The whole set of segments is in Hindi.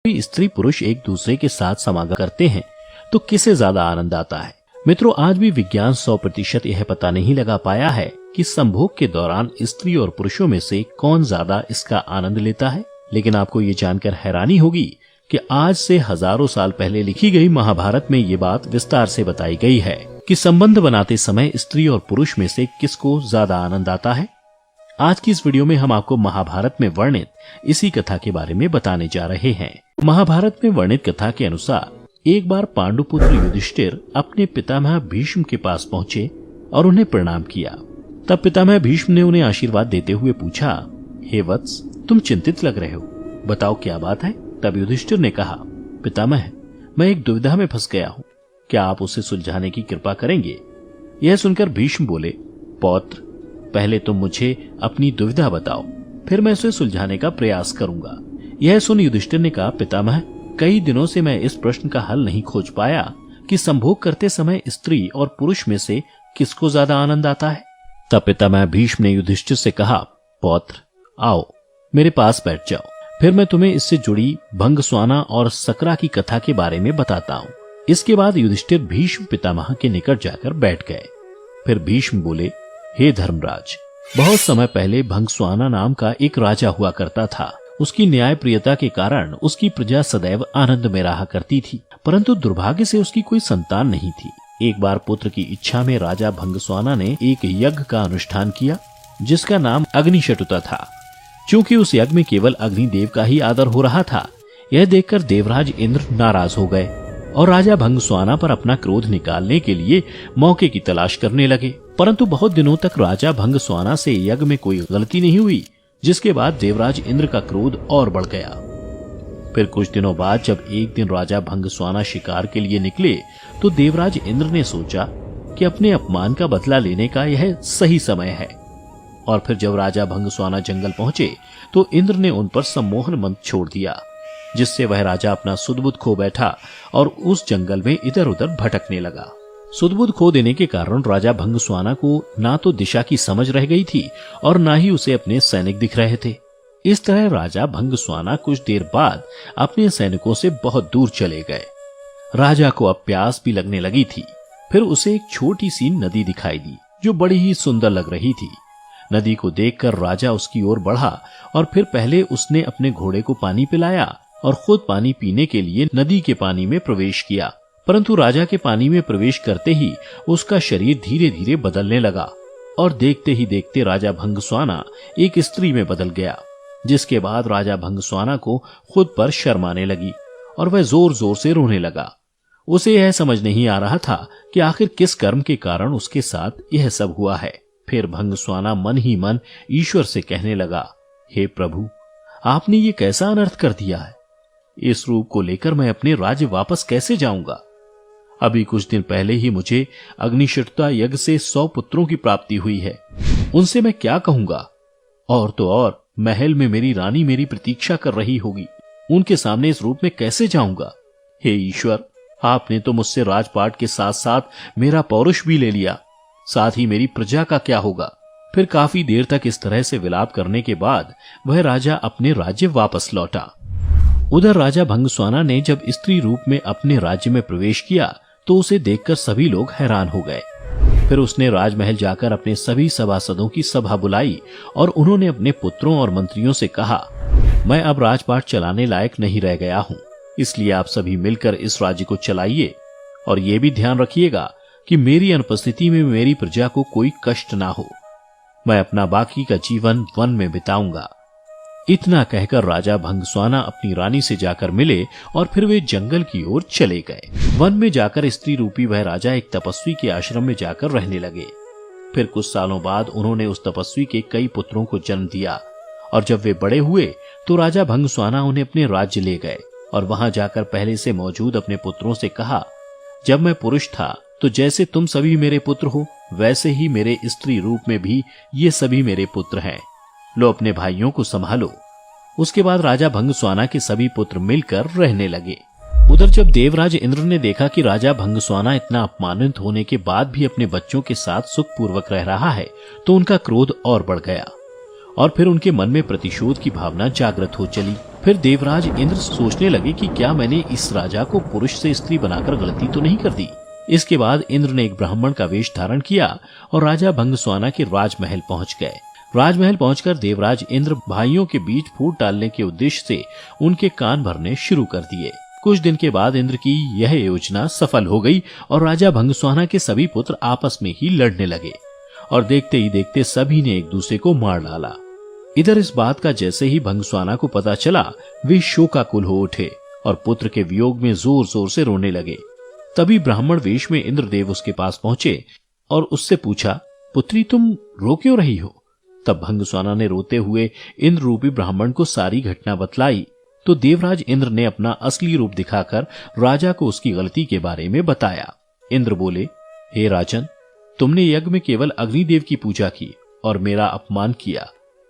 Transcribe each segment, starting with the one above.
स्त्री पुरुष एक दूसरे के साथ समागम करते हैं तो किसे ज्यादा आनंद आता है। मित्रों, आज भी विज्ञान 100% यह पता नहीं लगा पाया है कि संभोग के दौरान स्त्री और पुरुषों में से कौन ज्यादा इसका आनंद लेता है। लेकिन आपको ये जानकर हैरानी होगी कि आज से हजारों साल पहले लिखी गई महाभारत में ये बात विस्तार से बताई गई है कि संबंध बनाते समय स्त्री और पुरुष में से किसको ज्यादा आनंद आता है। आज की इस वीडियो में हम आपको महाभारत में वर्णित इसी कथा के बारे में बताने जा रहे हैं। महाभारत में वर्णित कथा के अनुसार एक बार पांडुपुत्र युधिष्ठिर अपने पितामह भीष्म के पास पहुंचे और उन्हें प्रणाम किया। तब पितामह भीष्म ने उन्हें आशीर्वाद देते हुए पूछा, हे वत्स, तुम चिंतित लग रहे हो, बताओ क्या बात है। तब युधिष्ठिर ने कहा, पितामह, मैं एक दुविधा में फंस गया हूँ, क्या आप उसे सुलझाने की कृपा करेंगे। यह सुनकर भीष्म बोले, पौत्र, पहले तुम मुझे अपनी दुविधा बताओ, फिर मैं उसे सुलझाने का प्रयास करूंगा। यह सुन युधिष्ठिर ने कहा, पितामह, कई दिनों से मैं इस प्रश्न का हल नहीं खोज पाया कि संभोग करते समय स्त्री और पुरुष में से किसको ज्यादा आनंद आता है। तब पितामह भीष्म ने युधिष्ठिर से कहा, पौत्र, आओ मेरे पास बैठ जाओ, फिर मैं तुम्हें इससे जुड़ी भंगस्वाना और सकरा की कथा के बारे में बताता हूँ। इसके बाद युधिष्ठिर भीष्म पितामह के निकट जाकर बैठ गए। फिर भीष्म बोले, हे धर्मराज, बहुत समय पहले भंगस्वाना नाम का एक राजा हुआ करता था। उसकी न्याय प्रियता के कारण उसकी प्रजा सदैव आनंद में रहा करती थी, परंतु दुर्भाग्य से उसकी कोई संतान नहीं थी। एक बार पुत्र की इच्छा में राजा भंगस्वाना ने एक यज्ञ का अनुष्ठान किया जिसका नाम अग्निशटुता था। चूंकि उस यज्ञ में केवल अग्निदेव का ही आदर हो रहा था, यह देखकर देवराज इंद्र नाराज हो गए और राजा भंगस्वाना पर अपना क्रोध निकालने के लिए मौके की तलाश करने लगे। परंतु बहुत दिनों तक राजा भंगस्वाना से यज्ञ में कोई गलती नहीं हुई, जिसके बाद देवराज इंद्र का क्रोध और बढ़ गया। फिर कुछ दिनों बाद जब एक दिन राजा भंगस्वाना शिकार के लिए निकले तो देवराज इंद्र ने सोचा कि अपने अपमान का बदला लेने का यह सही समय है। और फिर जब राजा भंगस्वाना जंगल पहुंचे तो इंद्र ने उन पर सम्मोहन मंत्र छोड़ दिया, जिससे वह राजा अपना सुध-बुध खो बैठा और उस जंगल में इधर उधर भटकने लगा। सुध-बुध खो देने के कारण राजा भंगस्वाना को ना तो दिशा की समझ रह गई थी और ना ही उसे अपने सैनिक दिख रहे थे। इस तरह राजा भंगस्वाना कुछ देर बाद अपने सैनिकों से बहुत दूर चले गए। राजा को अब प्यास भी लगने लगी थी। फिर उसे एक छोटी सी नदी दिखाई दी जो बड़ी ही सुंदर लग रही थी। नदी को देखकर राजा उसकी ओर बढ़ा और फिर पहले उसने अपने घोड़े को पानी पिलाया और खुद पानी पीने के लिए नदी के पानी में प्रवेश किया। परंतु राजा के पानी में प्रवेश करते ही उसका शरीर धीरे धीरे बदलने लगा और देखते ही देखते राजा भंगस्वाना एक स्त्री में बदल गया, जिसके बाद राजा भंगस्वाना को खुद पर शर्म आने लगी और वह जोर जोर से रोने लगा। उसे यह समझ नहीं आ रहा था कि आखिर किस कर्म के कारण उसके साथ यह सब हुआ है। फिर भंगस्वाना मन ही मन ईश्वर से कहने लगा, हे प्रभु, आपने ये कैसा अनर्थ कर दिया है। इस रूप को लेकर मैं अपने राज्य वापस कैसे जाऊंगा। अभी कुछ दिन पहले ही मुझे अग्निशटुता यज्ञ से 100 पुत्रों की प्राप्ति हुई है, उनसे मैं क्या कहूंगा। और तो और महल में मेरी रानी मेरी प्रतीक्षा कर रही होगी, उनके सामने इस रूप में कैसे जाऊंगा। हे ईश्वर, आपने तो मुझसे राजपाट के साथ साथ मेरा पौरुष भी ले लिया, साथ ही मेरी प्रजा का क्या होगा। फिर काफी देर तक इस तरह से विलाप करने के बाद वह राजा अपने राज्य वापस लौटा। उधर राजा भंगस्वाना ने जब स्त्री रूप में अपने राज्य में प्रवेश किया तो उसे देखकर सभी लोग हैरान हो गए। फिर उसने राजमहल जाकर अपने सभी सभासदों की सभा बुलाई और उन्होंने अपने पुत्रों और मंत्रियों से कहा, मैं अब राजपाट चलाने लायक नहीं रह गया हूँ, इसलिए आप सभी मिलकर इस राज्य को चलाइए और ये भी ध्यान रखिएगा कि मेरी अनुपस्थिति में मेरी प्रजा को कोई कष्ट ना हो। मैं अपना बाकी का जीवन वन में बिताऊंगा। इतना कहकर राजा भंगस्वाना अपनी रानी से जाकर मिले और फिर वे जंगल की ओर चले गए। वन में जाकर स्त्री रूपी वह राजा एक तपस्वी के आश्रम में जाकर रहने लगे। फिर कुछ सालों बाद उन्होंने उस तपस्वी के कई पुत्रों को जन्म दिया और जब वे बड़े हुए तो राजा भंगस्वाना उन्हें अपने राज्य ले गए और वहां जाकर पहले से मौजूद अपने पुत्रों से कहा, जब मैं पुरुष था तो जैसे तुम सभी मेरे पुत्र हो, वैसे ही मेरे स्त्री रूप में भी ये सभी मेरे पुत्र हैं। लो अपने भाइयों को संभालो। उसके बाद राजा भंगस्वाना के सभी पुत्र मिलकर रहने लगे। उधर जब देवराज इंद्र ने देखा कि राजा भंगस्वाना इतना अपमानित होने के बाद भी अपने बच्चों के साथ सुखपूर्वक रह रहा है तो उनका क्रोध और बढ़ गया। और फिर उनके मन में प्रतिशोध की भावना जागृत हो चली। फिर देवराज इंद्र सोचने लगे कि क्या मैंने इस राजा को पुरुष से स्त्री बनाकर गलती तो नहीं कर दी। इसके बाद इंद्र ने एक ब्राह्मण का वेश धारण किया और राजा भंगस्वाना के राजमहल पहुंच गए। राजमहल पहुंचकर देवराज इंद्र भाइयों के बीच फूट डालने के उद्देश्य से उनके कान भरने शुरू कर दिए। कुछ दिन के बाद इंद्र की यह योजना सफल हो गई और राजा भंगस्वाना के सभी पुत्र आपस में ही लड़ने लगे और देखते ही देखते सभी ने एक दूसरे को मार डाला। इधर इस बात का जैसे ही भंगस्वाना को पता चला, वे शोकाकुल हो उठे और पुत्र के वियोग में जोर जोर से रोने लगे। तभी ब्राह्मण वेश में इंद्रदेव उसके पास पहुंचे और उससे पूछा, पुत्री तुम रो क्यों रही हो? तब भंगस्वाना ने रोते हुए इंद्र रूपी ब्राह्मण को सारी घटना बतलाई। तो देवराज इंद्र ने अपना असली रूप दिखाकर राजा को उसकी गलती के बारे में बताया। इंद्र बोले, हे राजन, तुमने यज्ञ में केवल अग्निदेव की पूजा की और मेरा अपमान किया,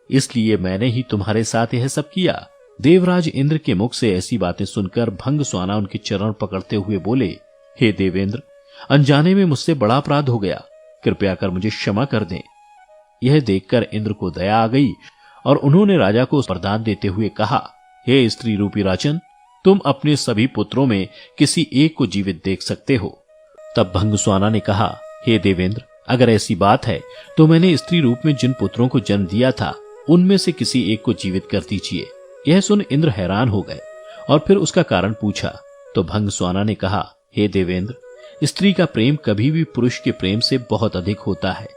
इसलिए मैंने ही तुम्हारे साथ यह सब किया। देवराज इंद्र के मुख से ऐसी बातें सुनकर भंगस्वाना उनके चरण पकड़ते हुए बोले, हे देवेंद्र, अनजाने में मुझसे बड़ा अपराध हो गया, कृपया कर मुझे क्षमा कर दें। यह देखकर इंद्र को दया आ गई और उन्होंने राजा को वरदान देते हुए कहा, हे स्त्री रूपी राजन, तुम अपने सभी पुत्रों में किसी एक को जीवित देख सकते हो। तब भंगस्वाना ने कहा, हे देवेंद्र, अगर ऐसी बात है तो मैंने स्त्री रूप में जिन पुत्रों को जन्म दिया था उनमें से किसी एक को जीवित कर दीजिए। यह सुन इंद्र हैरान हो गए और फिर उसका कारण पूछा। तो भंगस्वाना ने कहा, हे देवेंद्र, स्त्री का प्रेम कभी भी पुरुष के प्रेम से बहुत अधिक होता है,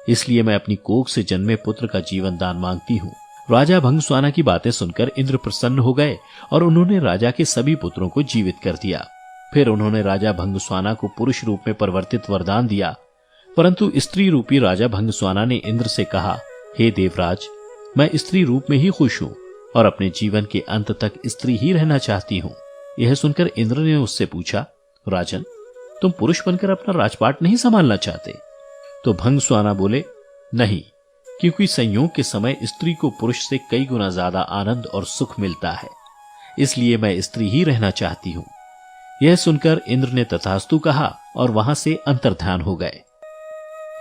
इसलिए मैं अपनी कोख से जन्मे पुत्र का जीवन दान मांगती हूँ। राजा भंगस्वाना की बातें सुनकर इंद्र प्रसन्न हो गए और उन्होंने राजा के सभी पुत्रों को जीवित कर दिया। फिर उन्होंने राजा भंगस्वाना को पुरुष रूप में परिवर्तित वरदान दिया, परंतु स्त्री रूपी राजा भंगस्वाना ने इंद्र से कहा, हे देवराज, मैं स्त्री रूप में ही खुश हूँ और अपने जीवन के अंत तक स्त्री ही रहना चाहती हूँ। यह सुनकर इंद्र ने उससे पूछा, राजन, तुम पुरुष बनकर अपना राजपाट नहीं संभालना चाहते? तो भंगस्वाना बोले, नहीं, क्योंकि संयोग के समय स्त्री को पुरुष से कई गुना ज्यादा आनंद और सुख मिलता है, इसलिए मैं स्त्री ही रहना चाहती हूँ। यह सुनकर इंद्र ने तथास्तु कहा और वहां से अंतर्ध्यान हो गए।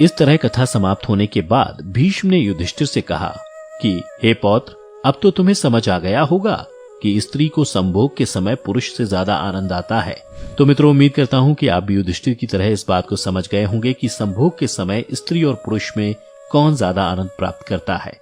इस तरह कथा समाप्त होने के बाद भीष्म ने युधिष्ठिर से कहा कि हे पौत्र, अब तो तुम्हें समझ आ गया होगा कि स्त्री को संभोग के समय पुरुष से ज्यादा आनंद आता है। तो मित्रों, उम्मीद करता हूं कि आप भी युधिष्ठिर की तरह इस बात को समझ गए होंगे कि संभोग के समय स्त्री और पुरुष में कौन ज्यादा आनंद प्राप्त करता है।